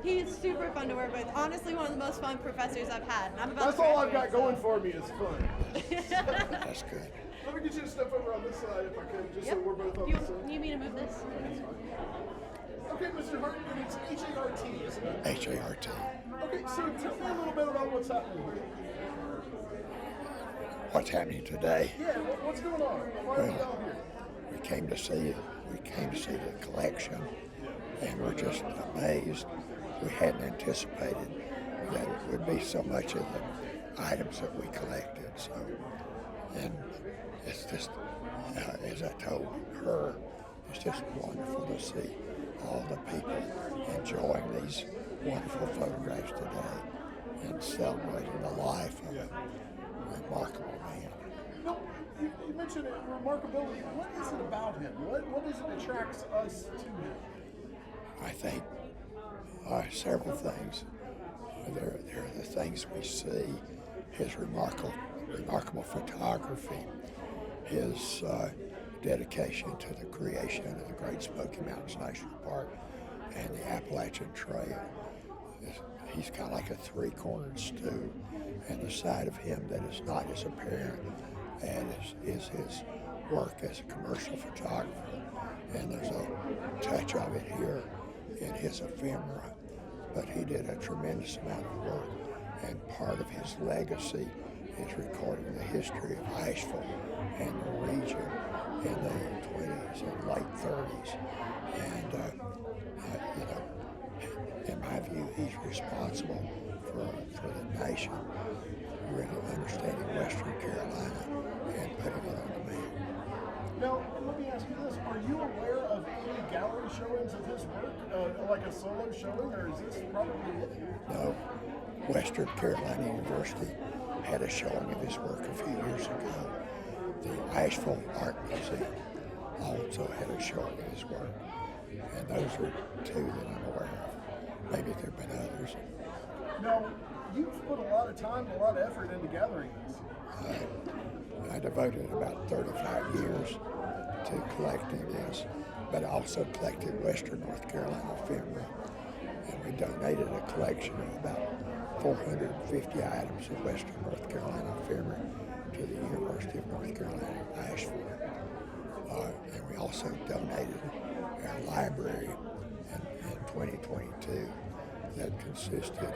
He's super fun to work with. Honestly, one of the most fun professors I've had. And I'm about That's to all I've got graduate, going for me is fun. That's good. Let me get you to step over on this side if I could, just so Yep. we're both on You the same. need me to move this? Okay, Mr. Hart, and it's H-A-R-T, isn't it? H-A-R-T. Okay, so tell me a little bit about what's happening here. What's happening today? Yeah, what's going on? Why are we out here? We came to see the collection, and we're just amazed. We hadn't anticipated that it would be so much of the items that we collected. So, and it's just, as I told her, it's just wonderful to see all the people enjoying these wonderful photographs today and celebrating the life of a remarkable man. No, you mentioned remarkability. What is it about him? What is it that attracts us to him? I think several things. There are the things we see, his remarkable photography, his dedication to the creation of the Great Smoky Mountains National Park and the Appalachian Trail. He's kind of like a three-cornered stew, and the side of him that is not as apparent is his work as a commercial photographer. And there's a touch of it here in his ephemera, but he did a tremendous amount of work, and part of his legacy is recording the history of Asheville and the region in the 20s and late 30s. And, in my view, he's responsible for the nation really understanding Western Carolina and putting it on the map. Now, let me ask you this. Are you aware of any gallery showings of his work, like a solo showing, or is this probably it? No. Western Carolina University had a showing of his work a few years ago. The Asheville Art Museum also had a showing of his work. And those are two that I'm aware of. Maybe there have been others. Now, you've put a lot of time and a lot of effort into gathering these. I devoted about 35 years to collecting this, but I also collected Western North Carolina ephemera, and we donated a collection of about 450 items of Western North Carolina ephemera to the University of North Carolina, Asheville. And we also donated our library in 2022 that consisted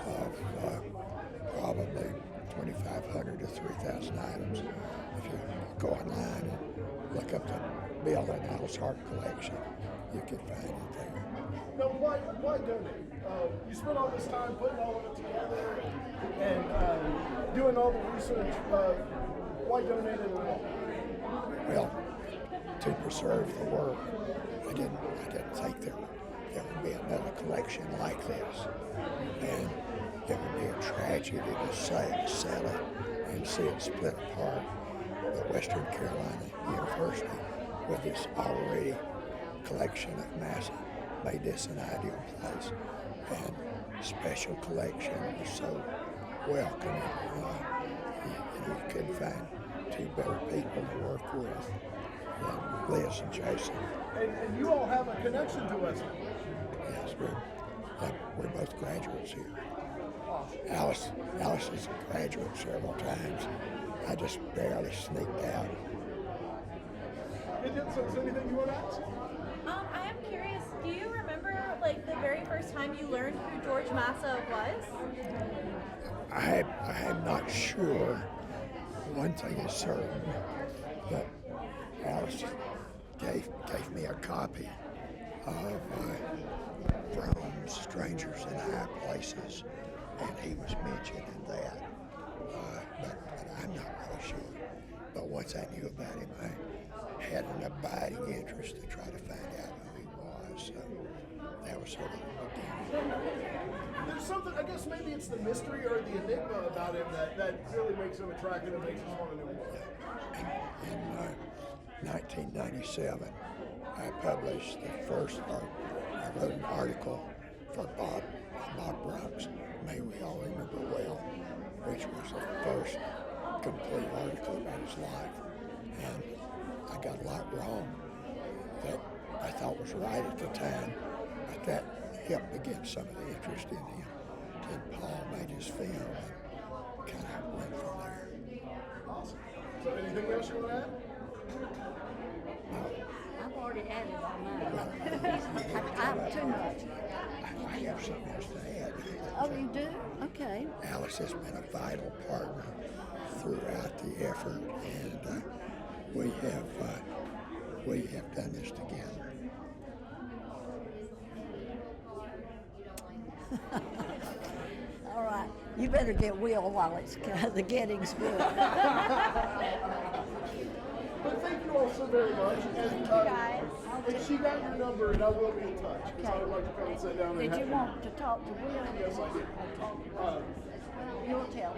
of probably 2,500 to 3,000 items. If you go online and look up the Bill and Alice Hart collection, you can find it there. Now, why donate? You spent all this time putting all of it together and doing all the research. Why donate it at all? Well, to preserve the work, I didn't think there would be another collection like this, and it would be a tragedy to sell it and see it split apart. But Western Carolina University, with its already collection of Masa, made this an ideal place, and special collection was so welcoming. You couldn't find two better people to work with than Liz and Jason. And you all have a connection to Western. Yes, we're both graduates here. Alice is a graduate several times. I just barely sneaked out. Is there anything you want to ask? I am curious, do you remember like the very first time you learned who George Masa was? I'm not sure. One thing is certain, that Alice gave me a copy of From Strangers in High Places, and he was mentioned in that. But I'm not really sure. But once I knew about him, I had an abiding interest to try to find out who he was. So that was sort of the beginning. There's something, I guess maybe it's the mystery or the enigma about him that really makes him attractive and makes us want to know more. In 1997, I published the first art. I wrote an article for Bob Brooks, may we all remember well, which was the first complete article about his life. And I got a lot wrong that I thought was right at the time, but that helped begin some of the interest in him. And Paul made his film and kind of went from there. Awesome. So anything else you want to add? I've already added on mine. I'm too much. I have something else to add. Oh, you do? Okay. Alice has been a vital partner throughout the effort, and we have done this together. All right. You better get Will while it's the getting's good. But thank you all so very much. And, guys. and she got your number, and I will be in touch. Because I would like to come and sit down and Did you have want to talk to Will? Yes, I did. You'll tell